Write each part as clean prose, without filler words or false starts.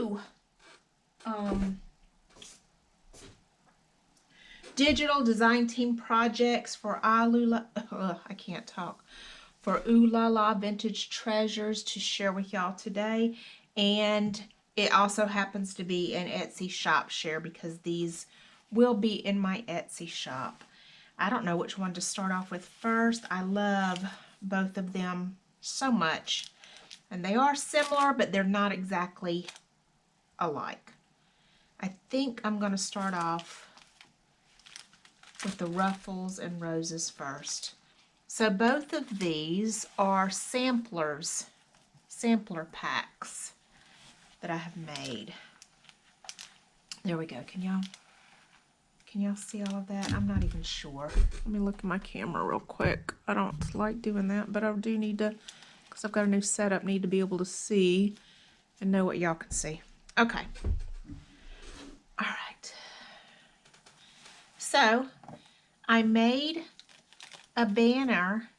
2 digital design team projects for I can't talk. For Oohlala Vintage Treasures to share with y'all today. And it also happens to be an Etsy shop share because these will be in my Etsy shop. I don't know which one to start off with first. I love both of them so much. And they are similar, but they're not exactly alike. I think I'm going to start off with the Ruffles and Roses first. So both of these are sampler packs that I have made. There we go. Can y'all see all of that? I'm not even sure. Let me look at my camera real quick. I don't like doing that, but I do need to, because I've got a new setup, need to be able to see and know what y'all can see. Okay. All right. So I made a banner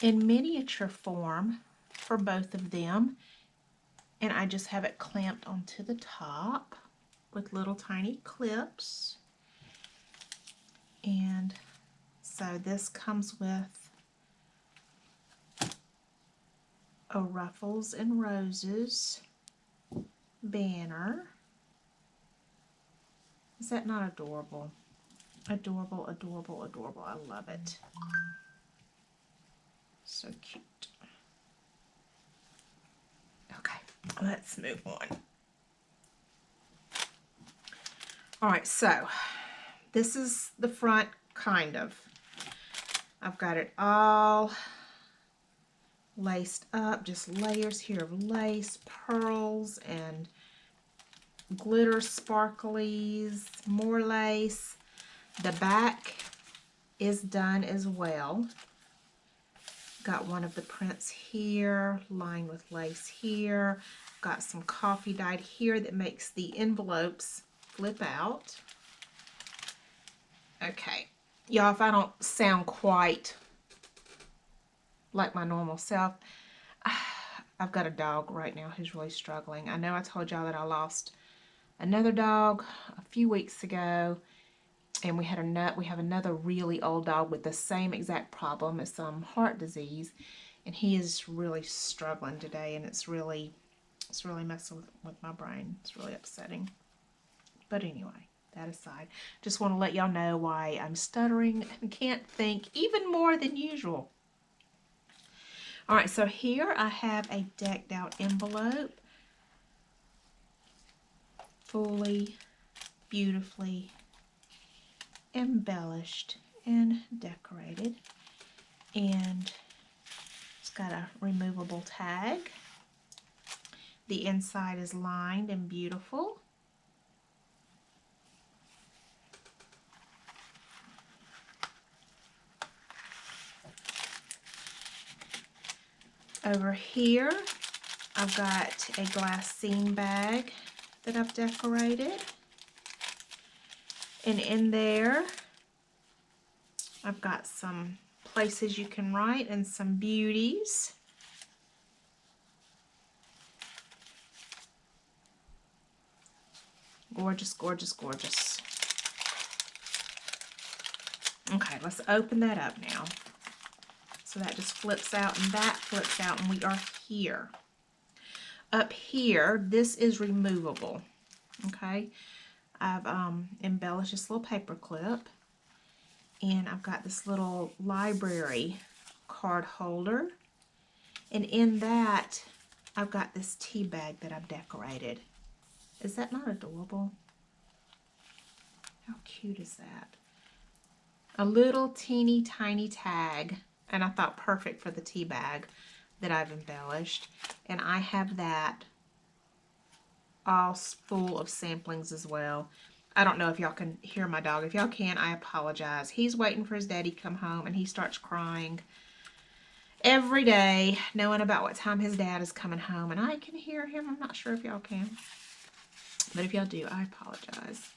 in miniature form for both of them, and I just have it clamped onto the top with little tiny clips. And so this comes with a Ruffles and Roses banner. Is that not adorable? Adorable, adorable, adorable. I love it. So cute. Okay, let's move on. All right, so this is the front, kind of. I've got it all laced up, just layers here of lace, pearls, and glitter sparklies, more lace. The back is done as well. Got one of the prints here, lined with lace here. Got some coffee dyed here that makes the envelopes flip out. Okay, y'all, if I don't sound quite like my normal self, I've got a dog right now who's really struggling. I know I told y'all that I lost another dog a few weeks ago, and we have another really old dog with the same exact problem as some heart disease, and he is really struggling today, and it's really messing with my brain. It's really upsetting. But anyway, that aside, just want to let y'all know why I'm stuttering and can't think even more than usual. All right, so here I have a decked out envelope, fully, beautifully embellished and decorated, and it's got a removable tag. The inside is lined and beautiful. Over here, I've got a glassine bag that I've decorated. And in there, I've got some places you can write and some beauties. Gorgeous, gorgeous, gorgeous. Okay, let's open that up now. So that just flips out and that flips out, and we are here. Up here, this is removable. Okay, I've embellished this little paper clip, and I've got this little library card holder, and in that I've got this tea bag that I've decorated. Is that not adorable? How cute is that? A little teeny tiny tag, and I thought perfect for the tea bag that I've embellished. And I have that all full of samplings as well. I don't know if y'all can hear my dog. If y'all can, I apologize. He's waiting for his daddy to come home, and he starts crying every day, knowing about what time his dad is coming home. And I can hear him. I'm not sure if y'all can. But if y'all do, I apologize.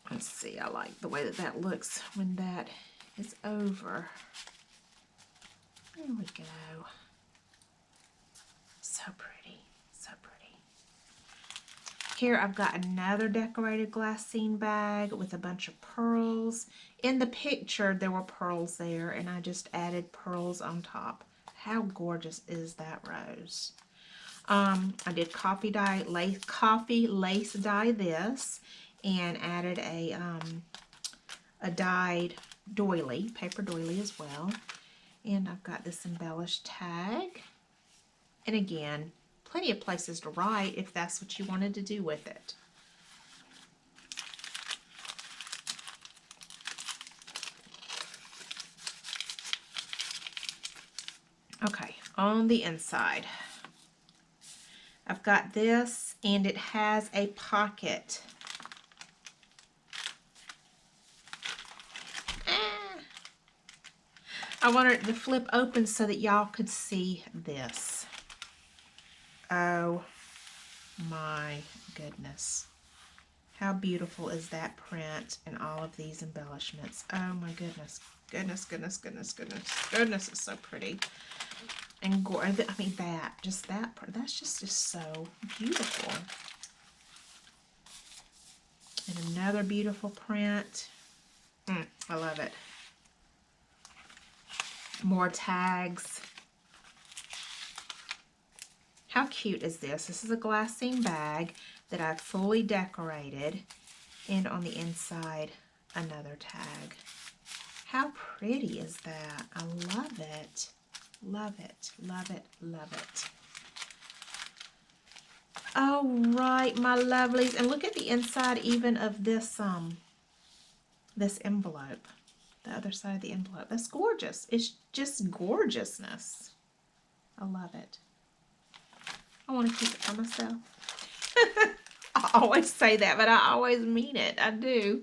Let's see. I like the way that that looks when that is over. There we go. So pretty. So pretty. Here I've got another decorated glassine bag with a bunch of pearls. In the picture there were pearls there, and I just added pearls on top. How gorgeous is that rose? I did coffee lace dye this, and added a dyed doily, paper doily as well. And I've got this embellished tag. And again, plenty of places to write if that's what you wanted to do with it. Okay, on the inside, I've got this, and it has a pocket. I wanted it to flip open so that y'all could see this. Oh my goodness. How beautiful is that print and all of these embellishments? Oh my goodness. Goodness, goodness, goodness, goodness. Goodness, it's so pretty. And I mean, that's just so beautiful. And another beautiful print. I love it. More tags. How cute is this? This is a glassine bag that I've fully decorated, and on the inside, another tag. How pretty is that? I love it. Love it, love it, love it. All right, my lovelies, and look at the inside even of this this envelope. The other side of the envelope. That's gorgeous. It's just gorgeousness. I love it. I want to keep it for myself. I always say that, but I always mean it. I do.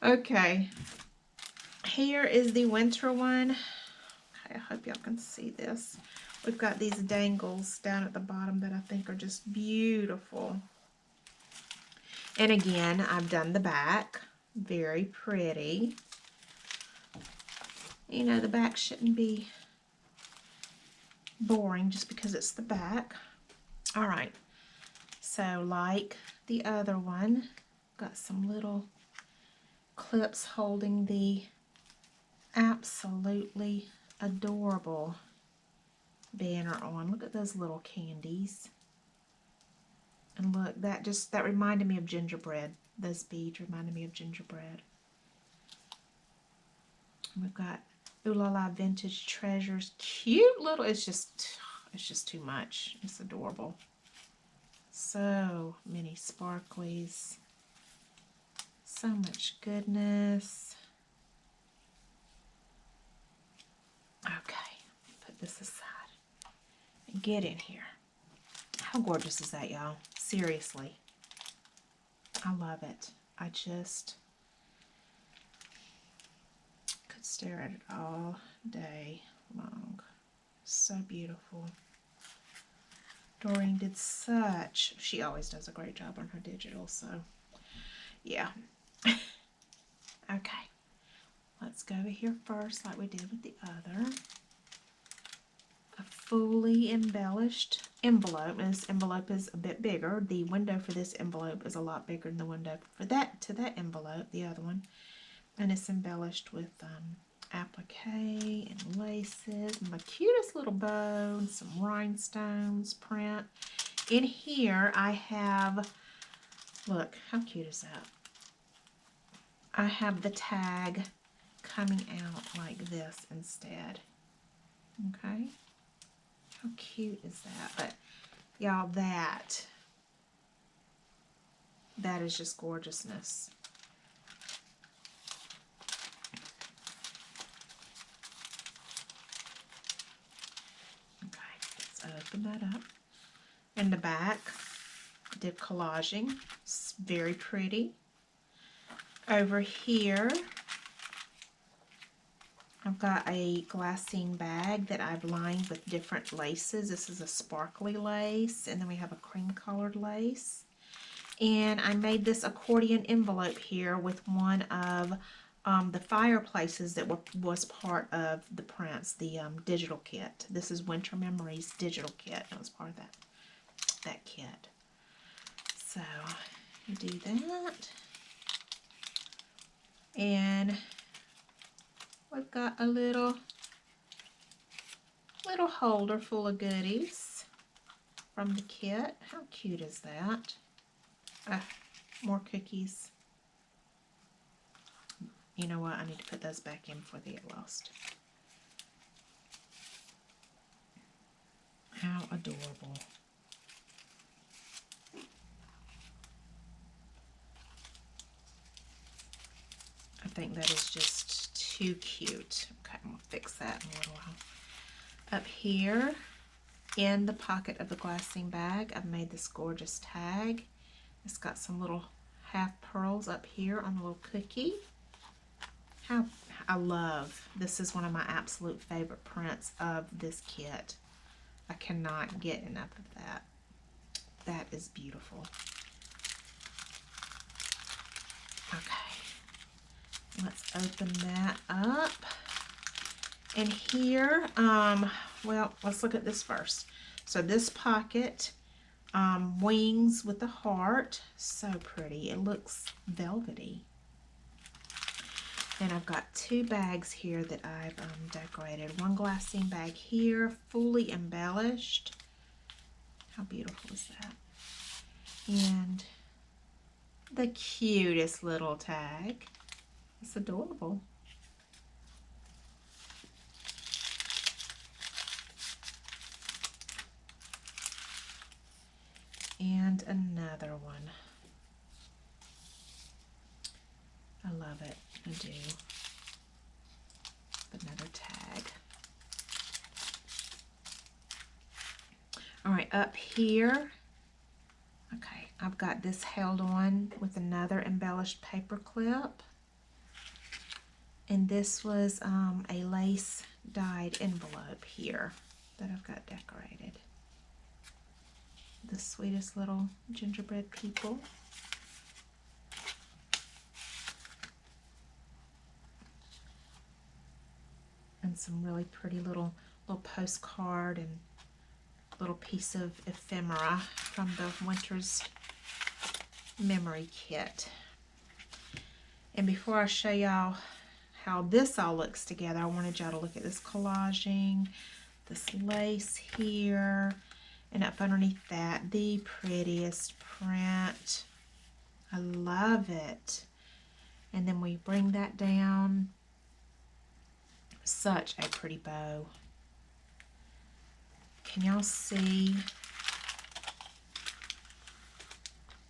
Okay. Here is the winter one. Okay, I hope y'all can see this. We've got these dangles down at the bottom that I think are just beautiful. And again, I've done the back. Very pretty. You know, the back shouldn't be boring just because it's the back. All right. So like the other one, got some little clips holding the absolutely adorable banner on. Look at those little candies. And look, that reminded me of gingerbread. Those beads reminded me of gingerbread. And we've got Oohlala Vintage Treasures. Cute little, it's just too much. It's adorable. So many sparklies. So much goodness. Okay, put this aside. Get in here. How gorgeous is that, y'all? Seriously. I love it. I just could stare at it all day long. So beautiful. Doreen did she always does a great job on her digital, so yeah. Okay. Let's go over here first like we did with the other. A fully embellished envelope. And this envelope is a bit bigger. The window for this envelope is a lot bigger than the window for that envelope, the other one. And it's embellished with applique and laces and the cutest little bow and some rhinestones print. In here I have, look, how cute is that? I have the tag coming out like this instead. Okay. How cute is that? But y'all, that is just gorgeousness. Okay, let's open that up. In the back, I did collaging. It's very pretty. Over here, I've got a glassine bag that I've lined with different laces. This is a sparkly lace, and then we have a cream colored lace. And I made this accordion envelope here with one of the fireplaces that was part of the prints, the digital kit. This is Winter Memories digital kit. It was part of that kit. So you do that. And we've got a little holder full of goodies from the kit. How cute is that? More cookies. You know what? I need to put those back in before they get lost. How adorable. I think that is just too cute. Okay, I'm going to fix that in a little while. Up here in the pocket of the glassine bag, I've made this gorgeous tag. It's got some little half pearls up here on the little cookie. How I love, this is one of my absolute favorite prints of this kit. I cannot get enough of that. That is beautiful. Okay, let's open that up. And here, well, let's look at this first. So this pocket, wings with a heart, so pretty. It looks velvety. And I've got two bags here that I've decorated. One glassine bag here, fully embellished. How beautiful is that? And the cutest little tag. It's adorable. And another one. I love it. I do. Another tag. All right, up here. Okay, I've got this held on with another embellished paper clip. And this was a lace dyed envelope here that I've got decorated. The sweetest little gingerbread people. And some really pretty little postcard and little piece of ephemera from the Winter's Memory Kit. And before I show y'all how this all looks together, I wanted y'all to look at this collaging, this lace here, and up underneath that, the prettiest print. I love it. And then we bring that down. Such a pretty bow. Can y'all see?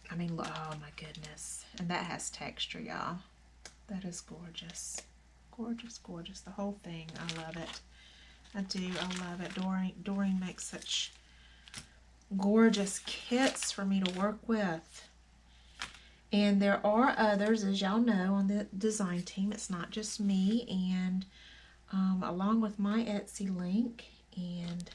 I mean, oh my goodness. And that has texture, y'all. That is gorgeous. Gorgeous, gorgeous. The whole thing. I love it. I do. I love it. Doreen makes such gorgeous kits for me to work with. And there are others, as y'all know, on the design team. It's not just me. And along with my Etsy link and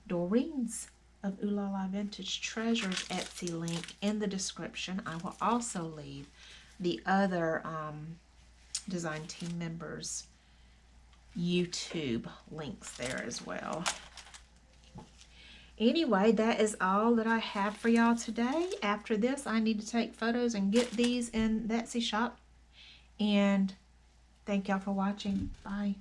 Doreen's of Oohlala Vintage Treasures Etsy link in the description, I will also leave the other design team members' YouTube links there as well. Anyway, that is all that I have for y'all today. After this, I need to take photos and get these in the Etsy shop. And thank y'all for watching. Bye.